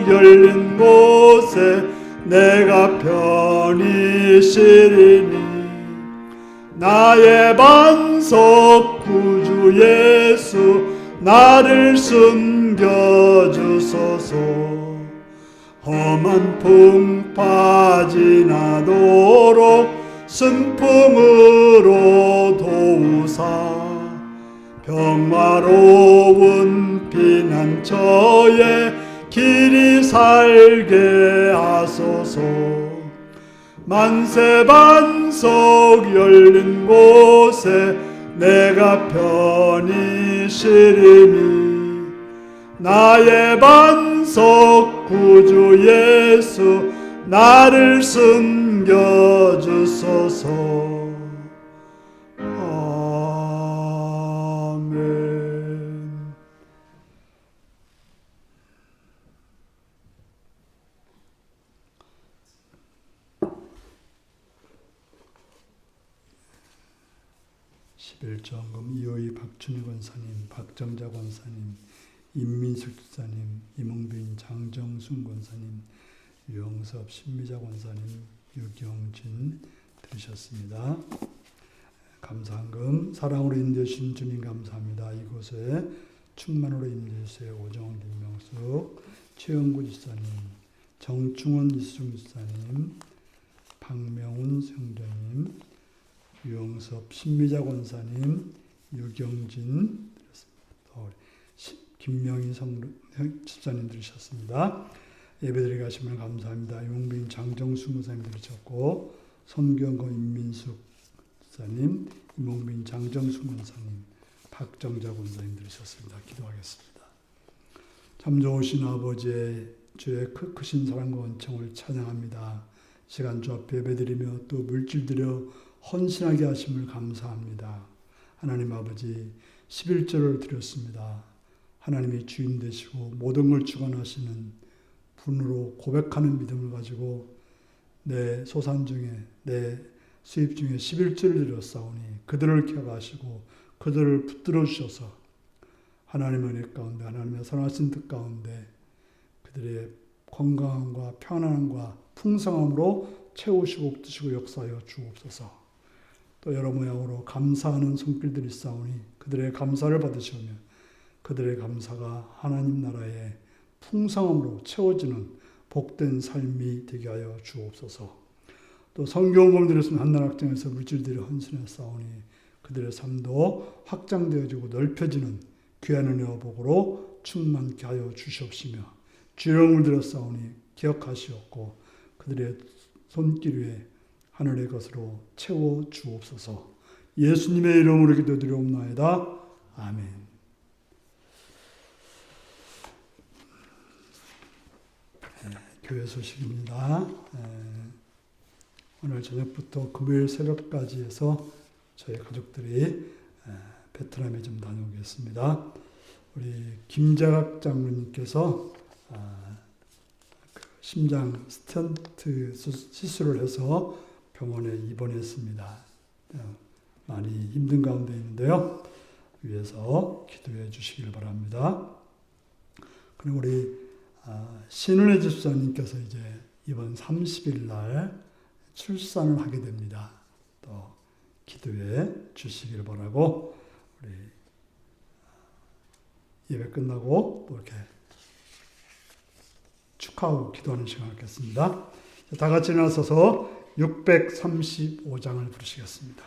열린 곳에 내가 편히 쉬리니 나의 반석 구주 예수 나를 숨겨주소서. 험한 풍파 지나도록 순풍으로 도우사 평화로운 피난처에 길이 살게 하소서. 만세반석 열린 곳에 내가 편히 쉬리니 나의 반석 구주 예수 나를 숨겨주소서. 아멘. 11조헌금 이호희 박춘희 권사님, 박정자 권사님, 임민숙 집사님, 이몽빈 장정순 권사님, 유영섭 신미자 권사님, 유경진 들으셨습니다. 감사헌금 사랑으로 인도해주신 주님 감사합니다. 이곳에 충만으로 인도해주세요. 오정원 김명숙, 최영구 집사님, 정충원 이수정 집사님, 박명훈 성도님, 유영섭 신미자 권사님, 유경진 김명희 집사님 들으셨습니다. 예배드리게 하시면 감사합니다. 용빈 장정수 목사님 들으셨고, 손경건 임민숙 집사님, 이몽빈 장정수 권사님, 박정자 권사님 들으셨습니다. 기도하겠습니다. 참 좋으신 아버지의 주의 크신 사랑과 은총을 찬양합니다. 시간 주 앞에 예배드리며 또 물질드려 헌신하게 하심을 감사합니다. 하나님 아버지 11절을 드렸습니다. 하나님이 주인 되시고 모든 걸 주관하시는 분으로 고백하는 믿음을 가지고 내 소산 중에 내 수입 중에 11절을 드렸사오니 그들을 켜가시고 그들을 붙들어 주셔서 하나님의 은혜 가운데 하나님의 선하신 뜻 가운데 그들의 건강함과 평안함과 풍성함으로 채우시고 붙드시고 역사하여 주옵소서. 또 여러 모양으로 감사하는 손길들이 있사오니 그들의 감사를 받으시오며 그들의 감사가 하나님 나라의 풍성함으로 채워지는 복된 삶이 되게 하여 주옵소서. 또 성경을 들었으면 한나락장에서 물질들이 헌신했사오니 그들의 삶도 확장되어지고 넓혀지는 귀한 은혜와 복으로 충만케 하여 주시옵시며 주령을 들었사오니 기억하시옵고 그들의 손길 위에 하늘의 것으로 채워 주옵소서. 예수님의 이름으로 기도드리옵나이다. 아멘. 교회 소식입니다. 오늘 저녁부터 금요일 새벽까지 해서 저희 가족들이 베트남에 좀 다녀오겠습니다. 우리 김자각 장로님께서 심장 스턴트 시술을 해서 병원에 입원했습니다. 많이 힘든 가운데 있는데요. 위해서 기도해 주시길 바랍니다. 그리고 우리 신은혜 집사님께서 이제 이번 30일 날 출산을 하게 됩니다. 또 기도해 주시길 바라고 우리 예배 끝나고 또 이렇게 축하하고 기도하는 시간을 갖겠습니다. 다 같이 일어나서서 635장을 부르시겠습니다.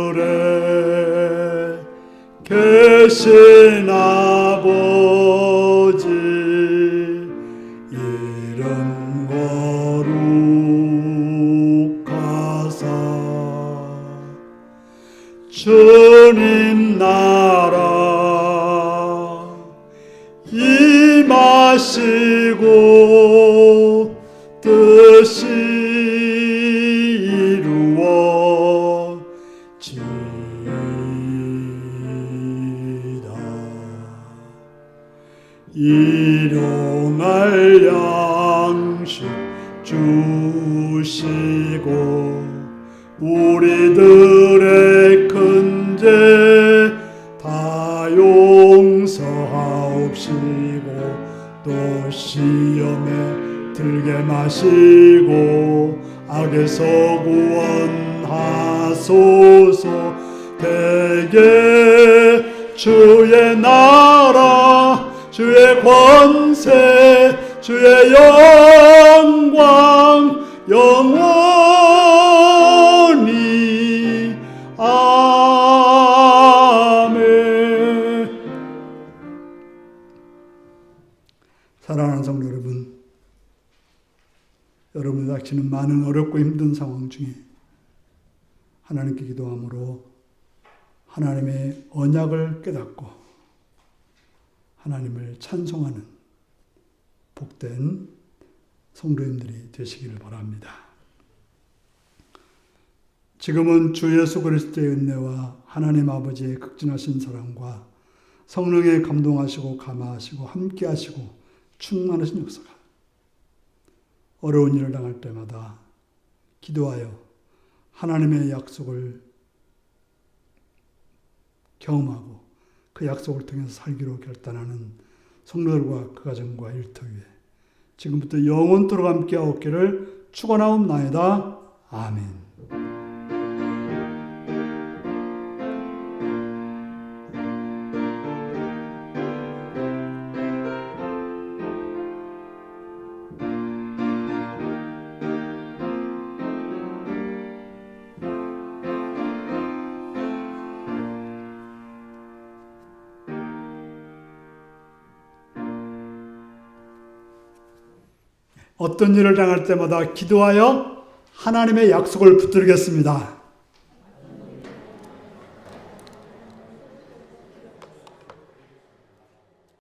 하늘에 계신 아버지 이름 거룩하사 주님 나라 임하시고 뜻이 이루어지이다. 일용할 양식 주시고 우리들의 큰 죄 다 용서하옵시고 또 시험에 들게 마시고 악에서 구원하소서. 대개 주의 나라 주의 권세 주의 영광 영원히 아멘. 사랑하는 성도 여러분, 여러분이 닥치는 많은 어렵고 힘든 상황 중에 하나님께 기도함으로 하나님의 언약을 깨닫고 하나님을 찬송하는 복된 성도님들이 되시기를 바랍니다. 지금은 주 예수 그리스도의 은혜와 하나님 아버지의 극진하신 사랑과 성령의 감동하시고 감화하시고 함께하시고 충만하신 역사가 어려운 일을 당할 때마다 기도하여 하나님의 약속을 경험하고 그 약속을 통해서 살기로 결단하는 성도들과 그 가정과 일터 위에 지금부터 영원토록 함께하옵기를 축원하옵나이다. 아멘. 어떤 일을 당할 때마다 기도하여 하나님의 약속을 붙들겠습니다.